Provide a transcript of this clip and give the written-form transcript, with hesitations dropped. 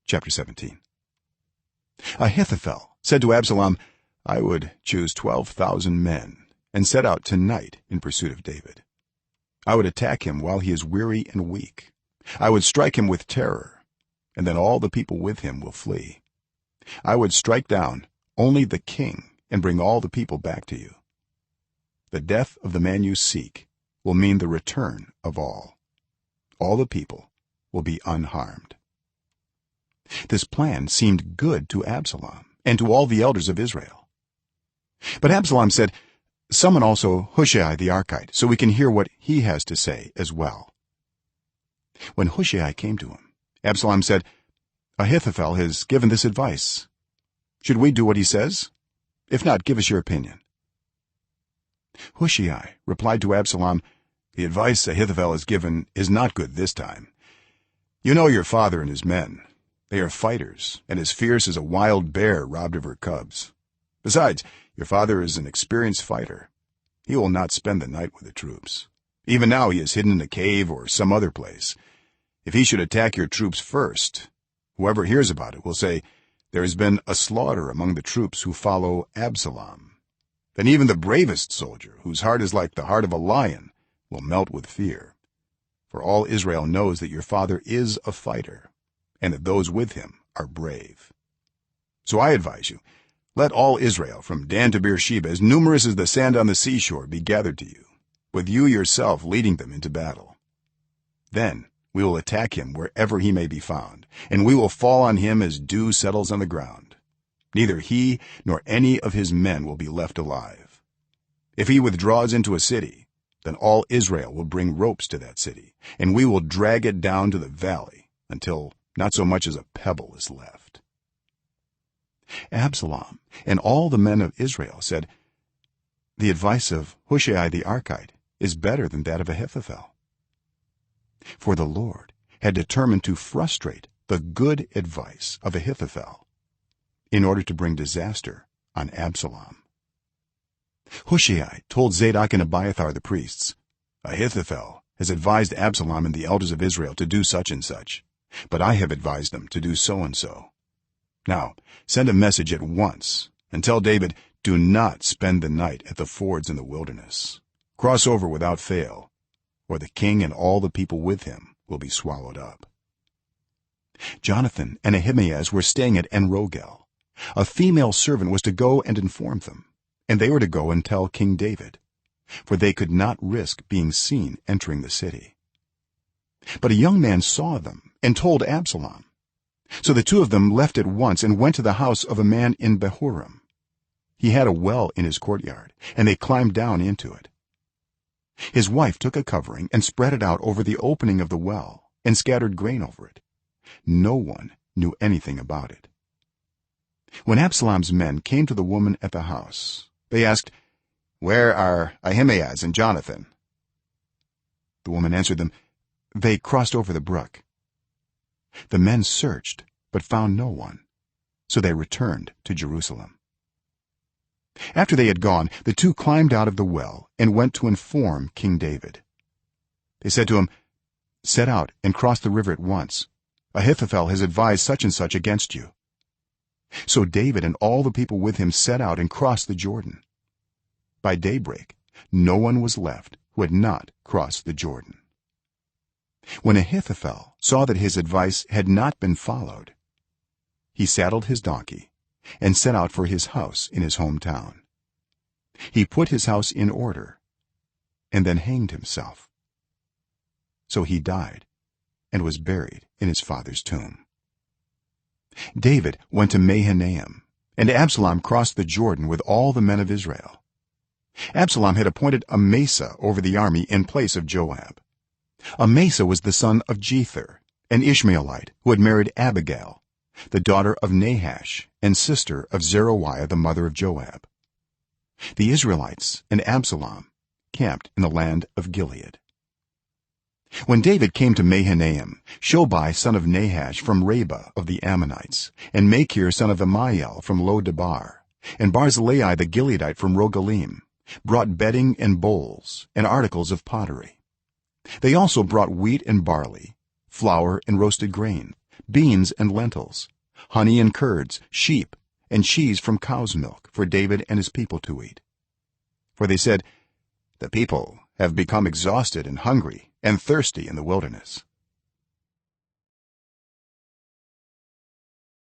chapter 17. Ahithophel said to Absalom, I would choose 12,000 men and set out tonight in pursuit of David. I would attack him while he is weary and weak. I would strike him with terror, and then all the people with him will flee. I would strike down only the king and bring all the people back to you. The death of the man you seek will mean the return of all. All the people will be unharmed. This plan seemed good to Absalom and to all the elders of Israel. But Absalom said, summon also Hushai the Arkite, so we can hear what he has to say as well. When Hushai came to him, Absalom said, Ahithophel has given this advice. Should we do what he says? If not, give us your opinion. Hushai replied to Absalom, the advice Ahithophel has given is not good this time. You know your father and his men. They are fighters and as fierce as a wild bear robbed of her cubs. Besides, your father is an experienced fighter. He will not spend the night with the troops. Even now he is hidden in a cave or some other place. If he should attack your troops first, whoever hears about it will say, there has been a slaughter among the troops who follow Absalom. Then even the bravest soldier, whose heart is like the heart of a lion, will melt with fear. For all Israel knows that your father is a fighter, and that those with him are brave. So I advise you, let all Israel from Dan to Beersheba, as numerous as the sand on the seashore, be gathered to you, with you yourself leading them into battle. Then we will attack him wherever he may be found, and we will fall on him as dew settles on the ground. Neither he nor any of his men will be left alive. If he withdraws into a city, then all Israel will bring ropes to that city, and we will drag it down to the valley until not so much as a pebble is left. Absalom and all the men of Israel said, the advice of Hushai the Arkite is better than that of Ahithophel. For the Lord had determined to frustrate the good advice of Ahithophel in order to bring disaster on Absalom. Hushai told Zadok and Abiathar the priests, Ahithophel has advised Absalom and the elders of Israel to do such and such, but I have advised them to do so and so. Now send a message at once and tell David, do not spend the night at the fords in the wilderness. Cross over without fail, or the king and all the people with him will be swallowed up. Jonathan and Ahimaaz were staying at En-Rogel. A female servant was to go and inform them, and they were to go and tell King David, for they could not risk being seen entering the city. But a young man saw them and told Absalom. So the two of them left at once and went to the house of a man in Bahurim. He had a well in his courtyard, and they climbed down into it. His wife took a covering and spread it out over the opening of the well and scattered grain over it. No one knew anything about it. When Absalom's men came to the woman at the house, they asked, where are Ahimaaz and Jonathan? The woman answered them, they crossed over the brook. The men searched but found no one, so they returned to Jerusalem. After they had gone, the two climbed out of the well and went to inform King David. They said to him, set out and cross the river at once. Ahithophel has advised such and such against you. So David and all the people with him set out and crossed the Jordan. By daybreak no one was left who had not crossed the Jordan. When Ahithophel saw that his advice had not been followed, he saddled his donkey and set out for his house in his hometown. He put his house in order and then hanged himself. So he died and was buried in his father's tomb. David went to Mahanaim, and Absalom crossed the Jordan with all the men of Israel. Absalom had appointed Amasa over the army in place of Joab. Amasa was the son of Jether, an Ishmaelite who had married Abigail, the daughter of Nahash and sister of Zeruiah the mother of Joab. The Israelites and Absalom camped in the land of Gilead. When David came to Mahanaim, Shobai son of Nahash from Rabbah of the Ammonites, and Machir son of Ammiel from Lo-debar, and Barzillai the Gileadite from Rogelim, brought bedding and bowls and articles of pottery. They also brought wheat and barley, flour and roasted grain, beans and lentils, honey and curds, sheep and cheese from cow's milk for David and his people to eat. For they said, the people have become exhausted and hungry and thirsty in the wilderness.